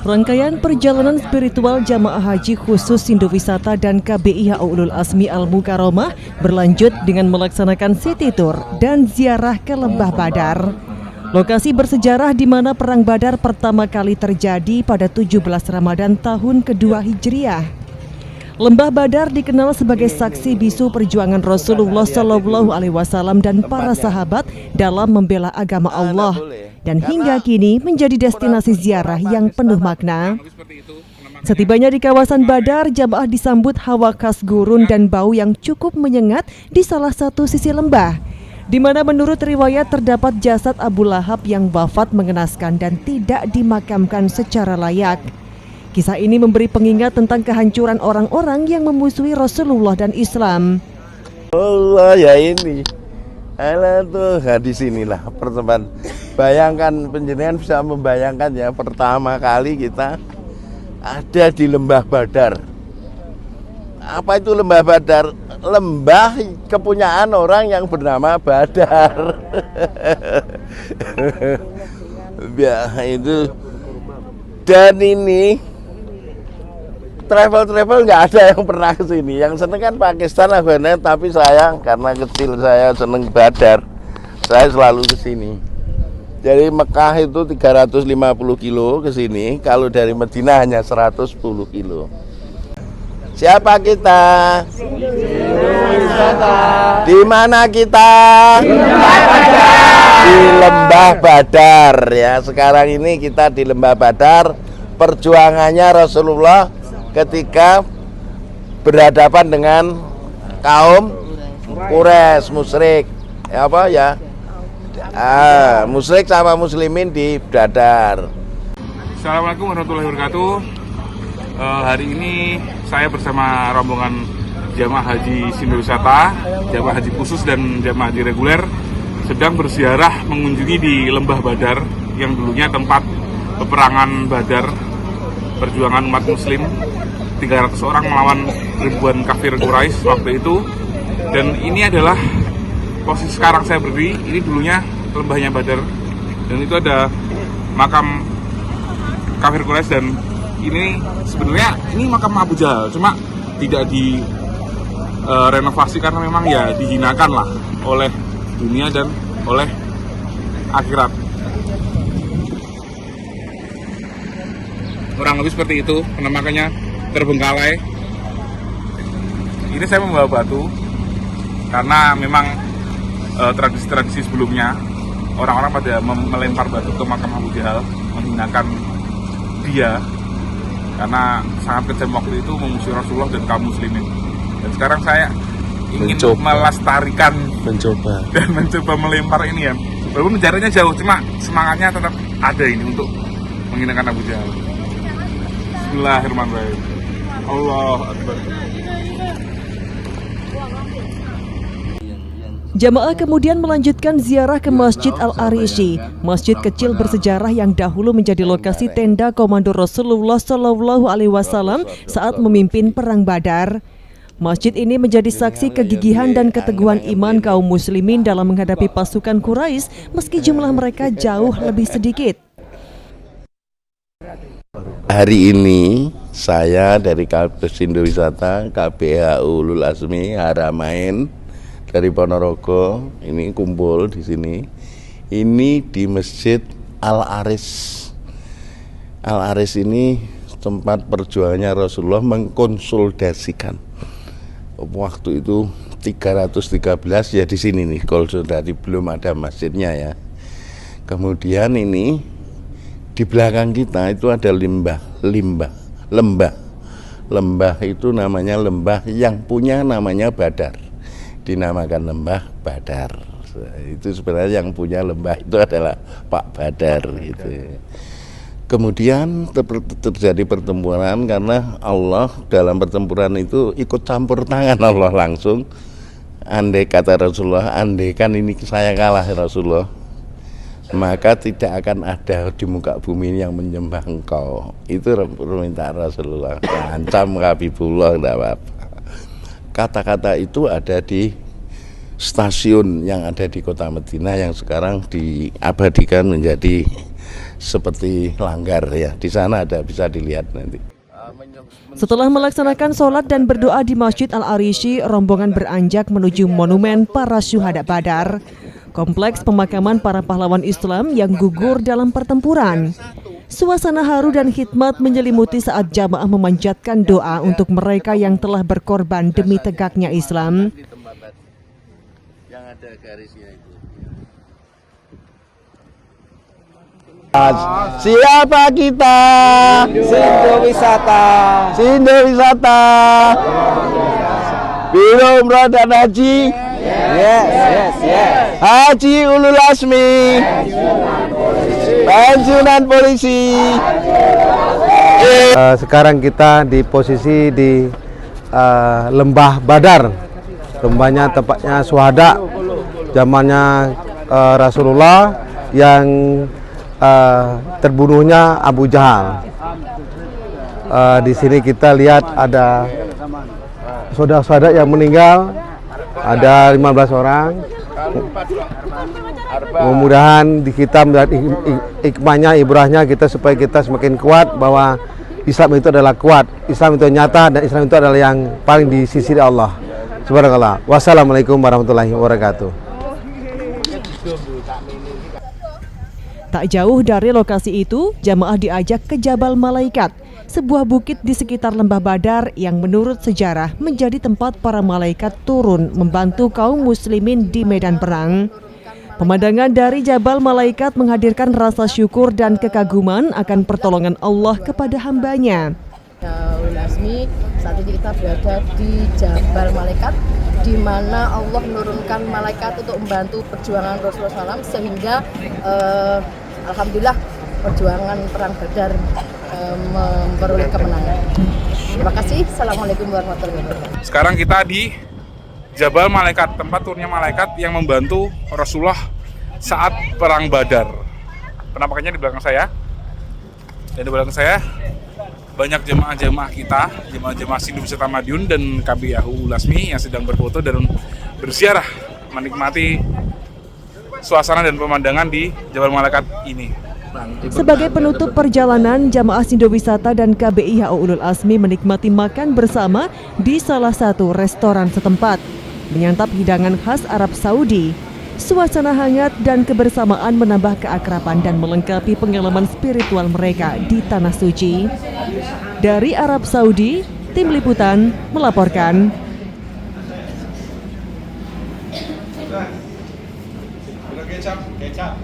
Rangkaian perjalanan spiritual jamaah haji khusus Indowisata dan KBI Ulul Azmi Al Mukarramah berlanjut dengan melaksanakan city tour dan ziarah ke Lembah Badar. Lokasi bersejarah di mana Perang Badar pertama kali terjadi pada 17 Ramadan tahun kedua Hijriah. Lembah Badar dikenal sebagai saksi bisu perjuangan Rasulullah SAW dan para sahabat dalam membela agama Allah, dan hingga kini menjadi destinasi ziarah yang penuh makna. Setibanya di kawasan Badar, jamaah disambut hawa khas gurun dan bau yang cukup menyengat di salah satu sisi lembah, di mana menurut riwayat terdapat jasad Abu Lahab yang wafat mengenaskan dan tidak dimakamkan secara layak. Kisah ini memberi pengingat tentang kehancuran orang-orang yang memusuhi Rasulullah dan Islam. Allah ya ini, alah tuh di sinilah pertemuan. Bayangkan, penjenengan bisa membayangkan ya, pertama kali kita ada di Lembah Badar. Apa itu Lembah Badar? Lembah kepunyaan orang yang bernama Badar. Ya itu, dan ini travel nggak ada yang pernah ke sini. Yang seneng kan Pakistan, Afghanistan, tapi saya karena kecil saya seneng Badar, saya selalu ke sini. Jadi Mekah itu 350 kilo ke sini, kalau dari Madinah hanya 110 kilo. Siapa kita? Di mana kita? Di Lembah Badar ya. Sekarang ini kita di Lembah Badar. Perjuangannya Rasulullah ketika berhadapan dengan kaum Quraisy musyrik, musyrik sama muslimin di Badar. Assalamualaikum warahmatullahi wabarakatuh. Hari ini saya bersama rombongan jamaah haji Indowisata, jamaah haji khusus dan jamaah haji reguler sedang berziarah mengunjungi di Lembah Badar yang dulunya tempat peperangan Badar, perjuangan umat muslim 300 orang melawan ribuan kafir Quraisy waktu itu. Dan ini adalah posisi sekarang saya berdiri, ini dulunya lembahnya Badar, dan itu ada makam kafir Quraisy, dan ini sebenarnya ini makam Abu Jahal, cuma tidak di renovasi karena memang ya dihinakan lah oleh dunia dan oleh akhirat. Kurang lebih seperti itu, penampakannya terbengkalai. Ini saya membawa batu karena memang tradisi-tradisi sebelumnya orang-orang pada melempar batu ke makam Abu Jahal, menghinakan dia karena sangat kejam waktu itu memusuhi Rasulullah dan kaum muslimin. Dan sekarang saya ingin melestarikan dan mencoba melempar ini ya. Walaupun jaraknya jauh, cuma semangatnya tetap ada ini untuk menghinakan Abu Jahal. Bismillahirrahmanirrahim. Allah Akbar. Jamaah kemudian melanjutkan ziarah ke Masjid Al-Arishi, masjid kecil bersejarah yang dahulu menjadi lokasi tenda komando Rasulullah SAW saat memimpin Perang Badar. Masjid ini menjadi saksi kegigihan dan keteguhan iman kaum muslimin dalam menghadapi pasukan Quraisy meski jumlah mereka jauh lebih sedikit. Hari ini saya dari Kapus Indowisata, KBI Ulul Azmi Haramain dari Ponorogo ini kumpul di sini. Ini di Masjid Al-Aris. Al-Aris ini tempat perjuangannya Rasulullah mengkonsolidasikan. Waktu itu 313 ya di sini nih, kalau dari belum ada masjidnya ya. Kemudian ini di belakang kita itu ada lembah itu namanya lembah yang punya namanya Badar, dinamakan Lembah Badar. Itu sebenarnya yang punya lembah itu adalah Pak Badar gitu. Kemudian terjadi pertempuran karena Allah dalam pertempuran itu ikut campur tangan Allah langsung. Andai kata Rasulullah, andaikan ini saya kalah Rasulullah, maka tidak akan ada di muka bumi yang menyembah engkau. Itu permintaan Rasulullah. Ancam Habibullah, tidak apa-apa. Kata-kata itu ada di stasiun yang ada di kota Madinah yang sekarang diabadikan menjadi seperti langgar ya. Di sana ada, bisa dilihat nanti. Setelah melaksanakan sholat dan berdoa di Masjid Al-Arishi, rombongan beranjak menuju monumen para syuhada Badar, kompleks pemakaman para pahlawan Islam yang gugur dalam pertempuran. Suasana haru dan hikmat menyelimuti saat jamaah memanjatkan doa untuk mereka yang telah berkorban demi tegaknya Islam. Yang ada garisnya itu. Siapa kita? Sindo Wisata. Sindo Wisata. Biro Umroh dan Haji. Yes. Haji Ulul Asmi. Pensiunan polisi. Sekarang kita di posisi di Lembah Badar. Lembahnya tempatnya syuhada zamannya Rasulullah yang terbunuhnya Abu Jahal. Di sini kita lihat ada saudara-saudara yang meninggal, ada 15 orang. Mudah-mudahan kita melihat hikmahnya, ibrahnya kita supaya kita semakin kuat bahwa Islam itu adalah kuat, Islam itu nyata, dan Islam itu adalah yang paling di sisi Allah. Subhanallah. Wassalamualaikum warahmatullahi wabarakatuh. Tak jauh dari lokasi itu, jamaah diajak ke Jabal Malaikat, sebuah bukit di sekitar Lembah Badar yang menurut sejarah menjadi tempat para malaikat turun membantu kaum muslimin di medan perang. Pemandangan dari Jabal Malaikat menghadirkan rasa syukur dan kekaguman akan pertolongan Allah kepada hambanya. Ulul Asmi, saat ini kita berada di Jabal Malaikat, di mana Allah menurunkan malaikat untuk membantu perjuangan Rasulullah SAW, sehingga alhamdulillah perjuangan perang Badar memperoleh kemenangan. Terima kasih. Assalamualaikum warahmatullahi wabarakatuh. Sekarang kita di Jabal Malaikat, tempat turunnya malaikat yang membantu Rasulullah saat perang Badar. Penampakannya di belakang saya. Dan di belakang saya banyak jemaah-jemaah kita, jemaah-jemaah Sindu Wisata Madiun dan KBIA Ulul Asmi yang sedang berfoto dan berziarah menikmati suasana dan pemandangan di Jabal Malaikat ini. Sebagai penutup perjalanan, jamaah Sindu Wisata dan KBIA Ulul Asmi menikmati makan bersama di salah satu restoran setempat, menyantap hidangan khas Arab Saudi. Suasana hangat dan kebersamaan menambah keakraban dan melengkapi pengalaman spiritual mereka di Tanah Suci. Dari Arab Saudi, Tim Liputan melaporkan. Kecap.